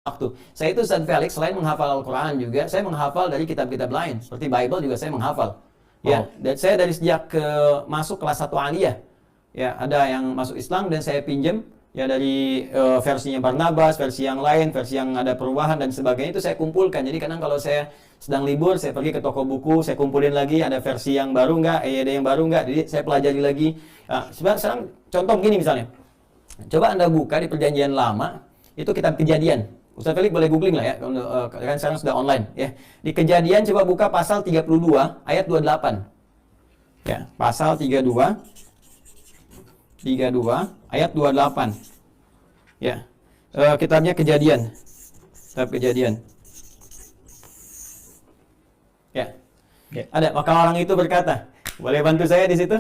waktu. Saya itu Ustaz Felix, selain menghafal Al-Quran juga, saya menghafal dari kitab-kitab lain. Seperti Bible juga saya menghafal. Ya, dan saya dari sejak masuk kelas 1 aliyah. Ya, ada yang masuk Islam dan saya pinjam ya dari versinya Barnabas, versi yang lain, versi yang ada perubahan dan sebagainya itu saya kumpulkan. Jadi kadang kalau saya sedang libur, saya pergi ke toko buku, saya kumpulin lagi ada versi yang baru nggak, ada yang baru nggak. Jadi saya pelajari lagi. Sekarang contoh begini misalnya. Coba Anda buka di Perjanjian Lama, itu kitab Kejadian. Ustaz Felix boleh googling lah ya, kan sekarang sudah online ya. Di Kejadian coba buka pasal 32 ayat 28. Ya, pasal 32 ayat 28. Ya. Kitabnya Kejadian. Kitab Kejadian. Ya. Ada, maka orang itu berkata, boleh bantu saya di situ?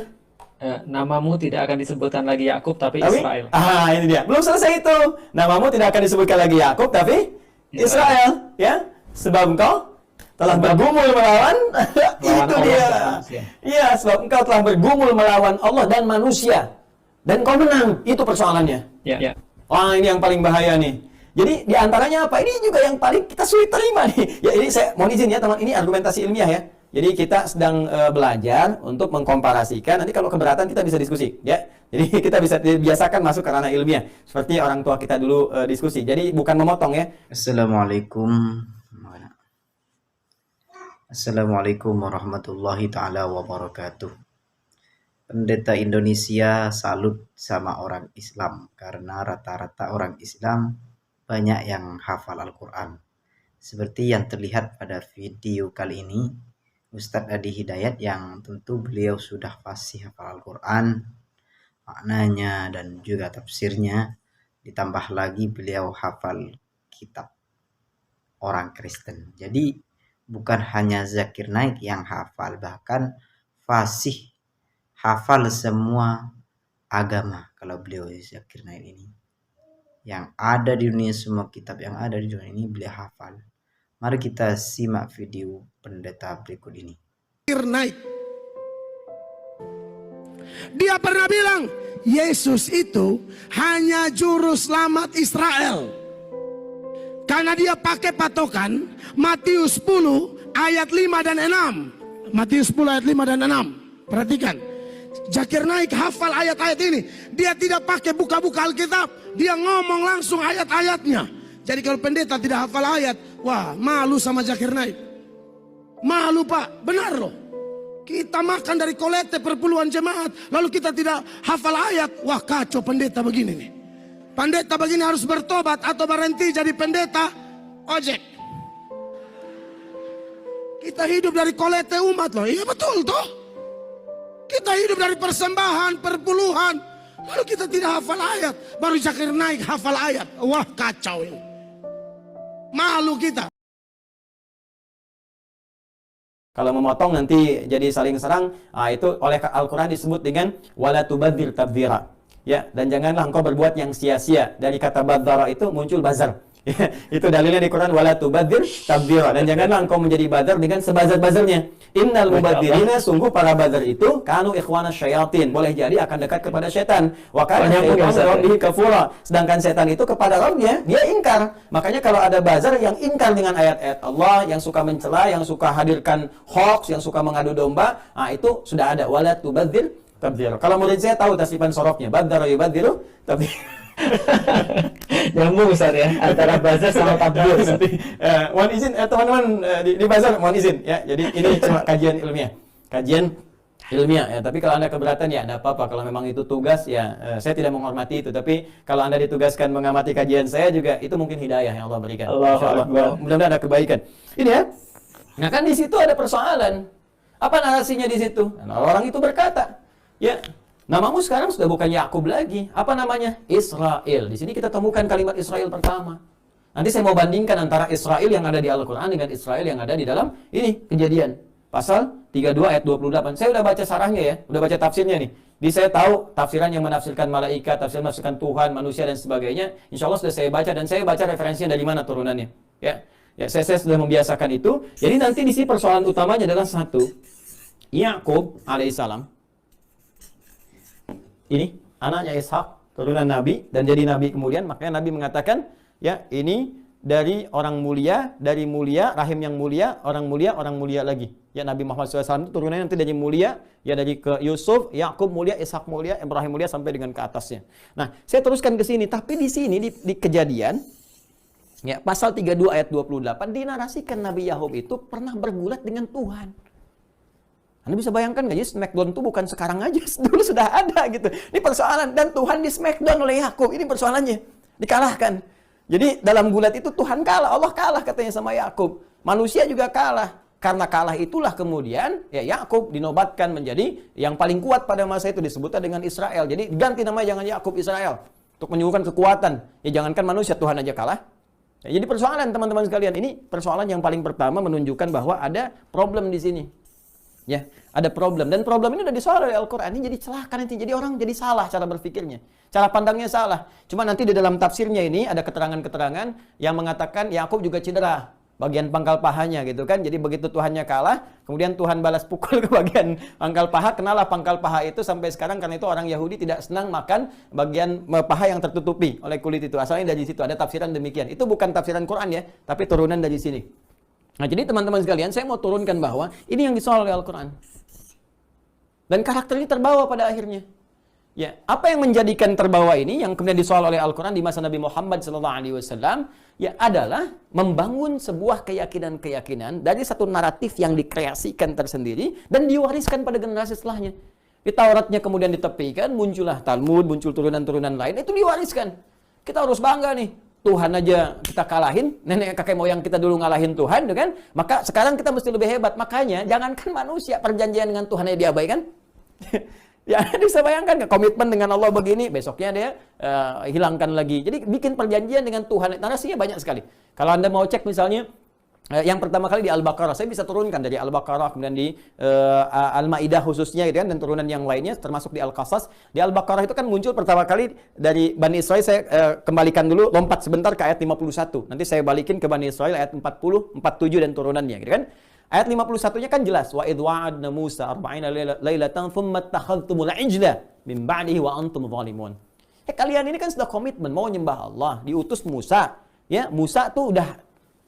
Namamu tidak akan disebutkan lagi Yakub tapi Israel. Ini dia. Belum selesai itu. Namamu tidak akan disebutkan lagi Yakub tapi Israel, ya. Sebab engkau telah bergumul melawan itu dia. Iya, sebab engkau telah bergumul melawan Allah dan manusia. Dan kau menang. Itu persoalannya. Ya. Wah, ini yang paling bahaya nih. Jadi di antaranya apa? Ini juga yang paling kita sulit terima nih. Ya, ini saya mohon izin ya, teman. Ini argumentasi ilmiah ya. Jadi kita sedang belajar untuk mengkomparasikan. Nanti kalau keberatan kita bisa diskusi, ya. Jadi kita bisa biasakan masuk ke ranah ilmiah, seperti orang tua kita dulu diskusi. Jadi bukan memotong ya. Assalamualaikum warahmatullahi taala wabarakatuh. Pendeta Indonesia salut sama orang Islam karena rata-rata orang Islam banyak yang hafal Al-Quran. Seperti yang terlihat pada video kali ini. Ustadz Adi Hidayat yang tentu beliau sudah fasih hafal Al-Quran, maknanya dan juga tafsirnya, ditambah lagi beliau hafal kitab orang Kristen. Jadi bukan hanya Zakir Naik yang hafal, bahkan fasih hafal semua agama kalau beliau Zakir Naik ini. Yang ada di dunia, semua kitab yang ada di dunia ini beliau hafal. Mari kita simak video pendeta berikut ini. Naik. Dia pernah bilang, Yesus itu hanya juru selamat Israel. Karena dia pakai patokan Matius 10 ayat 5 dan 6. Matius 10 ayat 5 dan 6. Perhatikan. Zakir Naik hafal ayat-ayat ini. Dia tidak pakai buka-buka Alkitab. Dia ngomong langsung ayat-ayatnya. Jadi kalau pendeta tidak hafal ayat, wah malu sama Zakir Naik. Malu Pak, benar loh. Kita makan dari kolete perpuluhan jemaat, lalu kita tidak hafal ayat. Wah kacau pendeta begini nih. Pendeta begini harus bertobat atau berhenti jadi pendeta ojek. Kita hidup dari kolete umat loh. Iya betul toh. Kita hidup dari persembahan, perpuluhan. Lalu kita tidak hafal ayat. Baru Zakir Naik hafal ayat. Wah kacau ini. Malu kita. Kalau memotong nanti jadi saling serang, itu oleh Al-Quran disebut dengan wala tubadzir tabdzira. Ya, dan janganlah engkau berbuat yang sia-sia. Dari kata badzara itu muncul bazar. Itu dalilnya di Quran wala tubadzir tabdzira, dan janganlah engkau menjadi bazar dengan sebazar-bazarnya. Innal mubadzirina, sungguh para bazar itu kanu ikhwana syayatin, boleh jadi akan dekat kepada setan. Wa kana syaitan rabbihi kafura, sedangkan setan itu kepada Rabbnya dia ingkar. Makanya kalau ada bazar yang ingkar dengan ayat-ayat Allah, yang suka mencela, yang suka hadirkan hoax, yang suka mengadu domba, itu sudah ada wala tubadzir tabdzira. Kalau murid saya tahu tasrifan sorofnya, badzara yubadziru tabdzira. Nyambung Ustaz ya, antara bazar sama tabdir. Mohon izin teman-teman di bazar, mohon izin ya. Jadi ini cuma kajian ilmiah. Kajian ilmiah ya, tapi kalau Anda keberatan ya enggak apa-apa. Kalau memang itu tugas ya, saya tidak menghormati itu, tapi kalau Anda ditugaskan mengamati kajian saya juga, itu mungkin hidayah yang Allah berikan. Insyaallah. Mudah-mudahan ada kebaikan. Ini ya. Nah, kan di situ ada persoalan. Apa narasinya di situ? Nah, orang itu berkata, ya, namamu sekarang sudah bukan Yakub lagi. Apa namanya? Israel. Di sini kita temukan kalimat Israel pertama. Nanti saya mau bandingkan antara Israel yang ada di Al-Quran dengan Israel yang ada di dalam ini Kejadian. Pasal 32 ayat 28. Saya udah baca sarahnya ya, udah baca tafsirnya nih. Jadi saya tahu tafsiran yang menafsirkan malaikat, tafsiran menafsirkan Tuhan, manusia dan sebagainya. Insya Allah sudah saya baca, dan saya baca referensinya dari mana turunannya. Ya, saya sudah membiasakan itu. Jadi nanti di sini persoalan utamanya adalah satu, Yakub alaihissalam. Ini anaknya Ishak, turunan Nabi, dan jadi Nabi kemudian. Makanya Nabi mengatakan, ya ini dari orang mulia, dari mulia, rahim yang mulia, orang mulia lagi. Ya Nabi Muhammad SAW itu turunannya nanti dari mulia, ya dari ke Yusuf, Yakub mulia, Ishak mulia, Ibrahim mulia sampai dengan ke atasnya. Nah, saya teruskan ke sini, tapi di sini di Kejadian, ya pasal 32 ayat 28 dinarasikan Nabi Yakub itu pernah bergulat dengan Tuhan. Anda bisa bayangkan nggak? Jadi Smackdown itu bukan sekarang aja, dulu sudah ada gitu. Ini persoalan, dan Tuhan di Smackdown oleh Yakub. Ini persoalannya, dikalahkan. Jadi dalam gulat itu Tuhan kalah, Allah kalah katanya sama Yakub. Manusia juga kalah. Karena kalah itulah kemudian ya Yakub dinobatkan menjadi yang paling kuat pada masa itu, disebutnya dengan Israel. Jadi ganti namanya, jangan Yakub, Israel, untuk menyuguhkan kekuatan. Ya jangankan manusia, Tuhan aja kalah. Ya, jadi persoalan teman-teman sekalian, ini persoalan yang paling pertama menunjukkan bahwa ada problem di sini. Ya, ada problem, dan problem ini udah disoal oleh Al-Qur'an. Ini jadi celaka nanti. Jadi orang jadi salah cara berpikirnya. Cara pandangnya salah. Cuma nanti di dalam tafsirnya ini ada keterangan-keterangan yang mengatakan Yakub juga cedera bagian pangkal pahanya gitu kan. Jadi begitu Tuhannya kalah, kemudian Tuhan balas pukul ke bagian pangkal paha, kenalah pangkal paha itu sampai sekarang. Karena itu orang Yahudi tidak senang makan bagian paha yang tertutupi oleh kulit itu. Asalnya dari situ, ada tafsiran demikian. Itu bukan tafsiran Quran ya, tapi turunan dari sini. Nah, jadi teman-teman sekalian, saya mau turunkan bahwa ini yang disoal oleh Al-Quran. Dan karakter ini terbawa pada akhirnya. Ya, apa yang menjadikan terbawa ini yang kemudian disoal oleh Al-Quran di masa Nabi Muhammad SAW ya adalah membangun sebuah keyakinan-keyakinan dari satu naratif yang dikreasikan tersendiri dan diwariskan pada generasi setelahnya. Di Tauratnya kemudian ditepikan, muncullah Talmud, muncul turunan-turunan lain, itu diwariskan. Kita harus bangga nih, Tuhan aja kita kalahin, nenek kakek moyang kita dulu ngalahin Tuhan, kan? Maka sekarang kita mesti lebih hebat. Makanya jangankan manusia, perjanjian dengan Tuhan aja diabaikan. Ya, bisa bayangkan nggak, komitmen dengan Allah begini, besoknya dia hilangkan lagi. Jadi bikin perjanjian dengan Tuhan, narasinya banyak sekali. Kalau Anda mau cek misalnya, yang pertama kali di Al-Baqarah, saya bisa turunkan dari Al-Baqarah, kemudian di Al-Ma'idah khususnya gitu kan, dan turunan yang lainnya, termasuk di Al-Qasas. Di Al-Baqarah itu kan muncul pertama kali dari Bani Israel. Saya kembalikan dulu, lompat sebentar ke ayat 51. Nanti saya balikin ke Bani Israel ayat 40, 47 dan turunannya gitu kan. Ayat 51-nya kan jelas, wa idh wa'adna Musa 40 lailatan thumma takhadhtumul ijla min ba'dihi wa antum zalimun. Kalian ini kan sudah komitmen mau nyembah Allah, diutus Musa. Ya, Musa tuh udah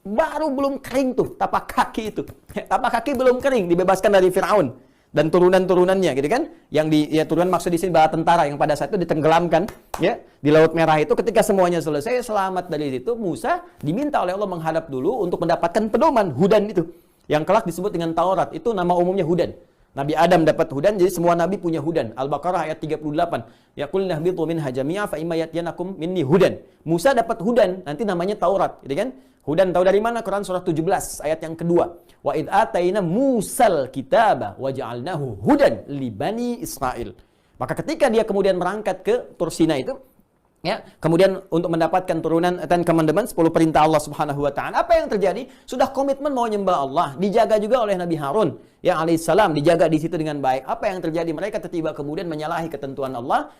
baru belum kering tuh tapak kaki itu. Tapak kaki belum kering, dibebaskan dari Firaun dan turunan-turunannya gitu kan. Yang turunan maksud di sini bala tentara yang pada saat itu ditenggelamkan ya di Laut Merah itu. Ketika semuanya selesai, selamat dari situ, Musa diminta oleh Allah menghadap dulu untuk mendapatkan pedoman hudan itu. Yang kelak disebut dengan Taurat, itu nama umumnya hudan. Nabi Adam dapat hudan, jadi semua nabi punya hudan. Al-Baqarah ayat 38. Yaqulna habitu minha jami'a fa imma yatiyanakum minni hudan. Musa dapat hudan, nanti namanya Taurat, gitu kan? Hudan tahu dari mana? Quran surah 17 ayat yang kedua. Wa id ataina Musal kitaba wa ja'alnahu hudan li bani Israil. Maka ketika dia kemudian berangkat ke Tur Sina itu, ya, kemudian untuk mendapatkan turunan Ten Commandments, 10 perintah Allah Subhanahu wa taala. Apa yang terjadi? Sudah komitmen mau nyembah Allah, dijaga juga oleh Nabi Harun yang alaihissalam, dijaga di situ dengan baik. Apa yang terjadi? Mereka tiba-tiba kemudian menyalahi ketentuan Allah.